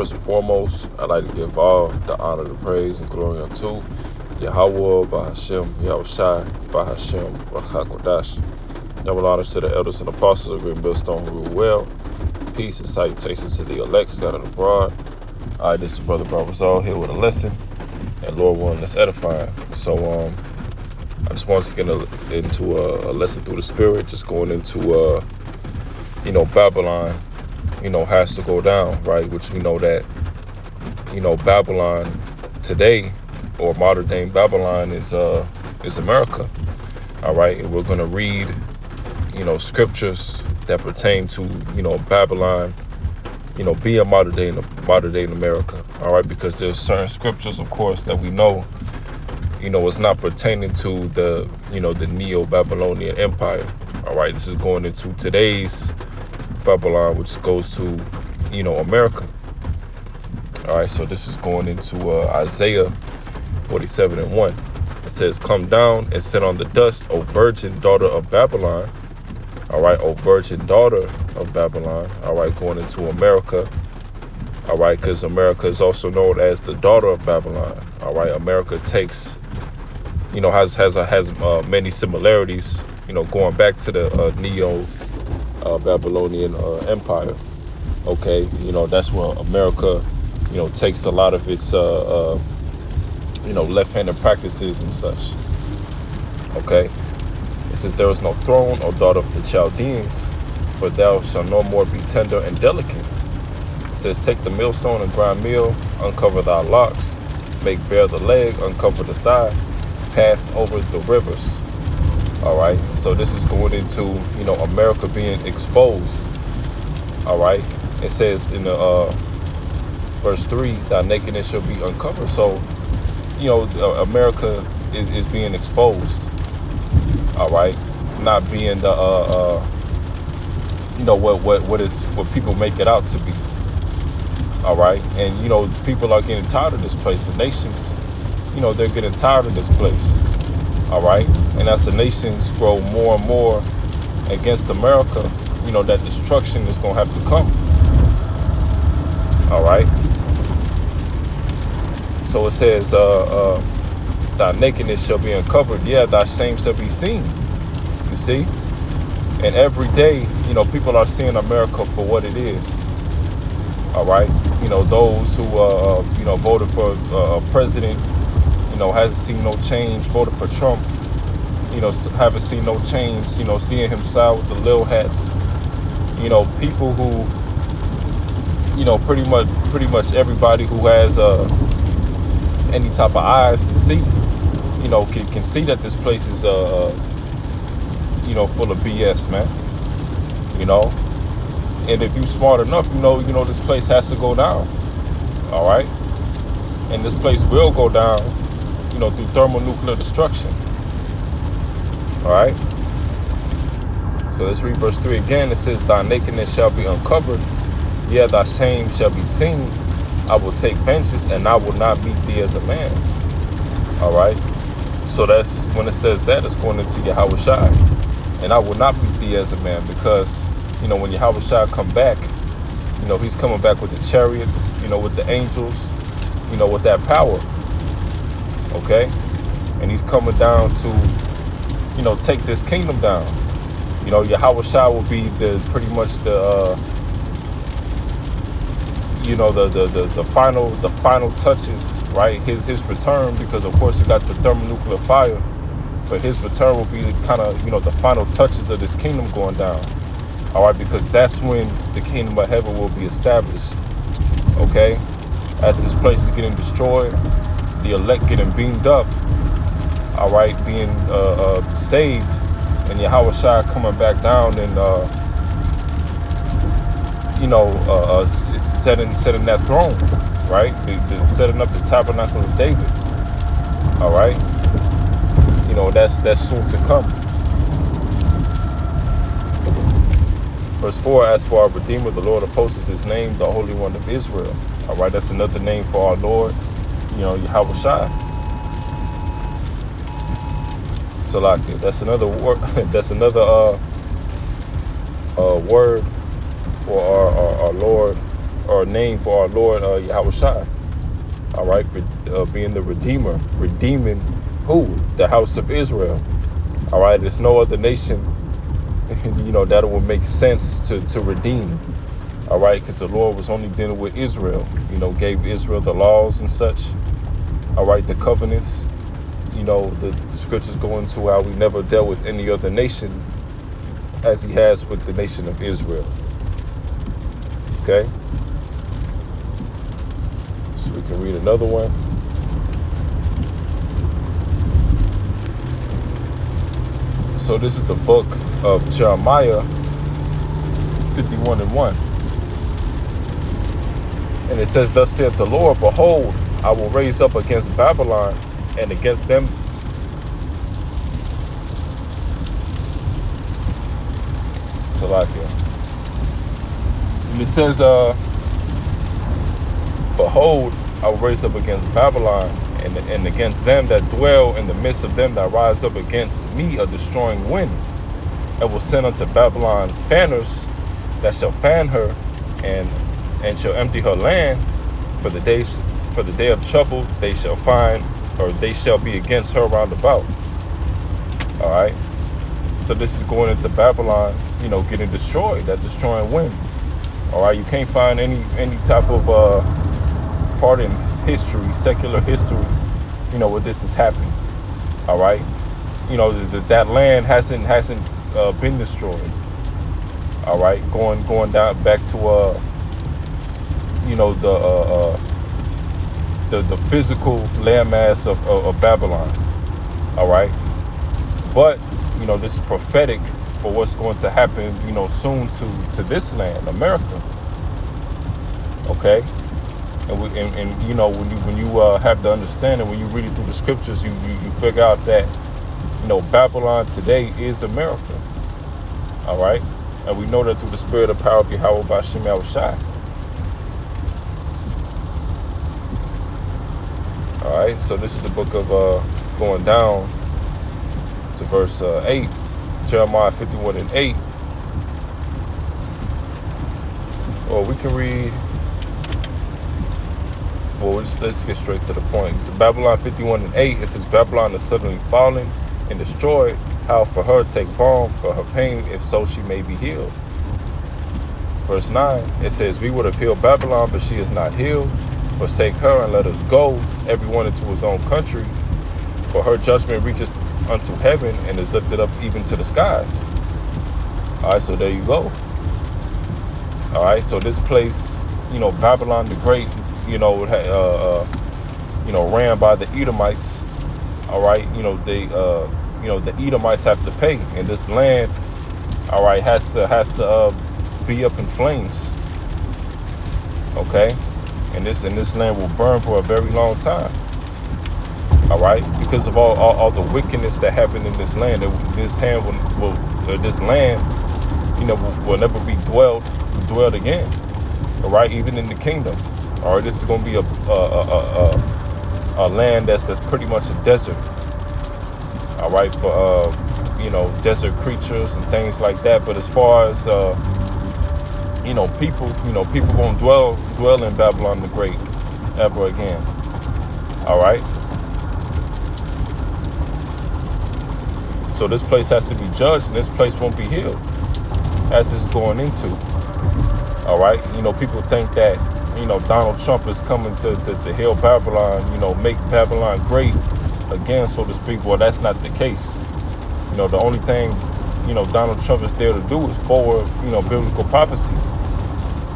First and foremost, I'd like to give all the honor, the praise, and glory unto Yahweh, Bahashem, Yahushai, Bahashem, Rachakodash. Double honors to the elders and apostles of Great Millstone who rule well. Peace and salutations to the elect scattered abroad. All right, this is Brother Barbazal here with a lesson, and Lord willing, that's edifying. So, I just wanted to get into a lesson through the Spirit, just going into, Babylon, has to go down, right? Which we know that, Babylon today, or modern day Babylon, is America, all right? And we're going to read, scriptures that pertain to, Babylon, being modern day in America, all right? Because there's certain scriptures, of course, that we know, it's not pertaining to the, the Neo-Babylonian Empire, all right? This is going into today's Babylon, which goes to, America. All right, so this is going into Isaiah 47:1. It says, "Come down and sit on the dust, O virgin daughter of Babylon." All right, O virgin daughter of Babylon. All right, going into America. All right, because America is also known as the daughter of Babylon. All right, America takes, has many similarities, going back to the Neo-Babylonian Empire. Okay, that's where America, takes a lot of its, left-handed practices and such. Okay, it says, "There is no throne, O daughter of the Chaldeans, for thou shalt no more be tender and delicate." It says, "Take the millstone and grind meal, uncover thy locks, make bare the leg, uncover the thigh, pass over the rivers." All right, so this is going into, America being exposed. All right, it says in the verse 3, "Thy nakedness shall be uncovered." So, America is being exposed. All right, not being the what people make it out to be. All right, and people are getting tired of this place. The nations, they're getting tired of this place. All right, and as the nations grow more and more against America, that destruction is going to have to come. All right, so it says, "Thy nakedness shall be uncovered, yeah, thy shame shall be seen." You see, and every day, people are seeing America for what it is. All right, those who voted for a president, hasn't seen no change, voted for Trump, haven't seen no change, seeing him side with the little hats, people who, pretty much everybody who has any type of eyes to see, can see that this place is, full of BS, man, and if you're smart enough, this place has to go down, all right, and this place will go down, through thermonuclear destruction. All right. So let's read verse 3 again. It says, "Thy nakedness shall be uncovered, yeah, thy shame shall be seen. I will take vengeance, and I will not meet thee as a man." All right. So that's when it says that, it's going into Yahushai. "And I will not meet thee as a man," because, when Yahushai come back, he's coming back with the chariots, with the angels, with that power. Okay, and he's coming down to, take this kingdom down. Yahushua will be pretty much the final touches, right? His return, because of course you got the thermonuclear fire, but his return will be the kind of, the final touches of this kingdom going down. All right, because that's when the kingdom of heaven will be established. Okay, as this place is getting destroyed, the elect getting beamed up, all right, being saved, and Yahushua coming back down and setting that throne, right? Setting up the tabernacle of David. All right, that's soon to come. Verse 4, "As for our Redeemer, the Lord of hosts is his name, the Holy One of Israel." All right, that's another name for our Lord, Yahushua. Salakia. That's another word. That's another word for our Lord, or name for our Lord Yahweh Shai. All right, being the Redeemer, redeeming who? The house of Israel. All right, there's no other nation, that will make sense to redeem. All right, because the Lord was only dealing with Israel. Gave Israel the laws and such. All right, the covenants. The scriptures go into how we never dealt with any other nation as he has with the nation of Israel. Okay. So we can read another one. So this is the book of Jeremiah 51:1. And it says, thus saith the Lord, behold, I will raise up against Babylon and against them. Salakia. And it says, behold, I will raise up against Babylon and against them that dwell in the midst of them that rise up against me a destroying wind, and will send unto Babylon fanners that shall fan her and shall empty her land for the day of trouble they shall find, or they shall be against her round about. All right. So this is going into Babylon, getting destroyed, that destroying wind. All right. You can't find any type of part in history, secular history, where this is happening. All right. That land hasn't been destroyed. All right. Going down back to the physical landmass of Babylon. All right. But this is prophetic for what's going to happen soon to this land, America. Okay. And when you have the understanding, when you read it through the scriptures, you figure out that Babylon today is America. All right. And we know that through the spirit of power of Yahweh B'Shem Yahweh Shai. All right, so this is the book of going down to verse 8, Jeremiah 51:8. Or we can read, let's get straight to the point. So Babylon 51:8, it says, Babylon is suddenly fallen and destroyed. How for her take balm for her pain, if so she may be healed. Verse 9, it says, we would have healed Babylon, but she is not healed. Forsake her and let us go, everyone into his own country. For her judgment reaches unto heaven and is lifted up even to the skies. All right, so there you go. All right, so this place, Babylon the Great, ran by the Edomites. All right, the Edomites have to pay, and this land, all right, has to be up in flames. Okay. And this land will burn for a very long time. All right, because of all the wickedness that happened in this land, this land will never be dwelled again. All right, even in the kingdom. All right, this is going to be a land that's pretty much a desert. All right, for desert creatures and things like that. But as far as people won't dwell in Babylon the Great ever again. All right. So this place has to be judged, and this place won't be healed as it's going into. All right. People think that Donald Trump is coming to heal Babylon. Make Babylon great again, so to speak. Well, that's not the case. The only thing Donald Trump is there to do is forward biblical prophecy.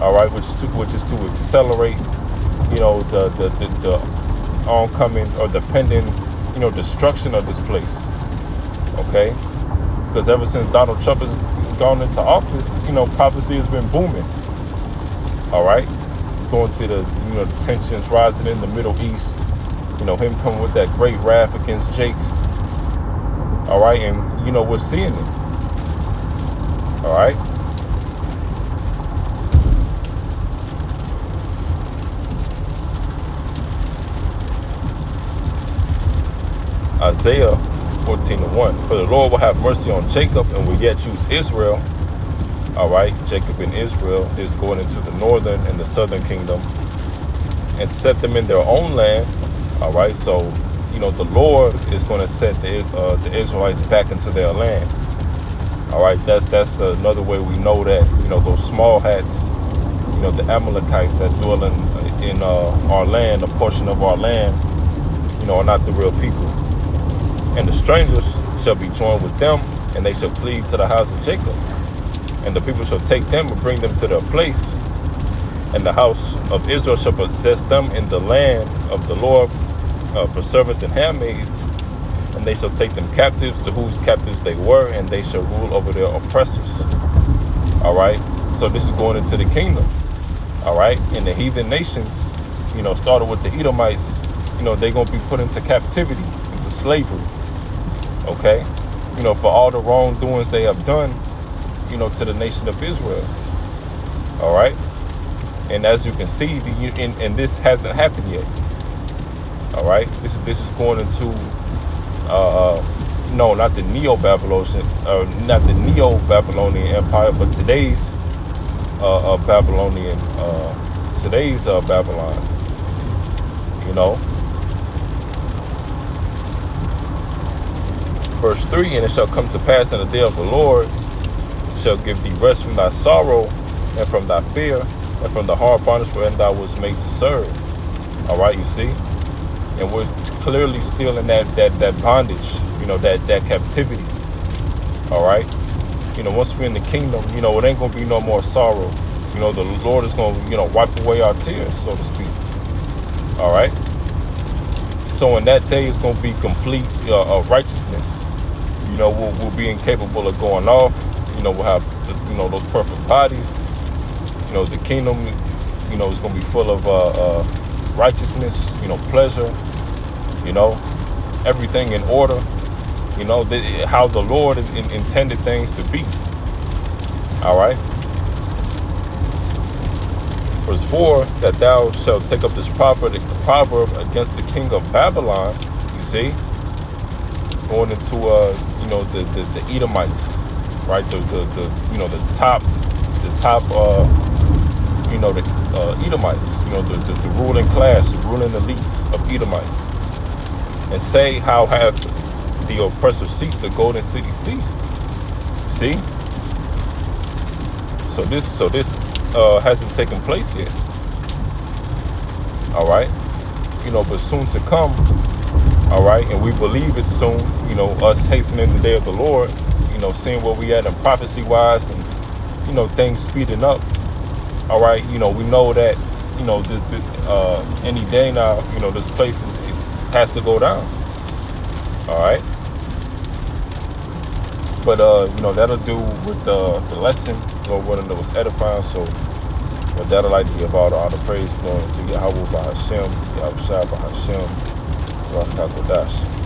All right, which is to accelerate, the oncoming or the pending, destruction of this place. Okay, because ever since Donald Trump has gone into office, prophecy has been booming. All right, going to the tensions rising in the Middle East. Him coming with that great wrath against Jakes. All right, and we're seeing it. All right. Isaiah 14:1. For the Lord will have mercy on Jacob and will yet choose Israel. all right, Jacob and Israel is going into the northern and the southern kingdom and set them in their own land. All right, so the Lord is going to set the Israelites back into their land. All right, that's another way we know that those small hats, the Amalekites that dwell in our land, a portion of our land, are not the real people. And the strangers shall be joined with them, and they shall cleave to the house of Jacob. And the people shall take them and bring them to their place. And the house of Israel shall possess them in the land of the Lord for servants and handmaids. And they shall take them captives to whose captives they were, and they shall rule over their oppressors. All right. So this is going into the kingdom. All right. And the heathen nations, started with the Edomites, they're going to be put into captivity, into slavery. Okay. For all the wrongdoings they have done, to the nation of Israel. All right. And as you can see, and this hasn't happened yet. All right. This is going into no, not the Neo-Babylonian, Empire, but today's Babylonian, Babylon. Verse 3, and it shall come to pass in the day of the Lord, shall give thee rest from thy sorrow and from thy fear and from the hard bondage wherein thou wast made to serve. All right, you see? And we're clearly still in that bondage, that captivity. All right. Once we're in the kingdom, it ain't going to be no more sorrow. The Lord is going to, wipe away our tears, so to speak. All right. So in that day, it's going to be complete righteousness. We'll be incapable of going off. We'll have, those perfect bodies. The kingdom, is going to be full of righteousness, pleasure, everything in order, how the Lord intended things to be. All right. Verse 4, that thou shalt take up this proverb against the king of Babylon. You see, going into the Edomites, right? The top the Edomites, the ruling class, the ruling elites of Edomites, and say, how have the oppressor ceased, the golden city ceased? See? So this hasn't taken place yet. All right, but soon to come. All right, and we believe it soon. Us hastening the day of the Lord. Seeing where we at in prophecy wise, and things speeding up. All right, we know that any day now, this place has to go down. All right, but that'll do with the lesson. Lord willing, that was edifying. So with that, I'd like to give all the praise going to Yahweh by Hashem, Yahweh Shai by Hashem, Ruach HaKodesh.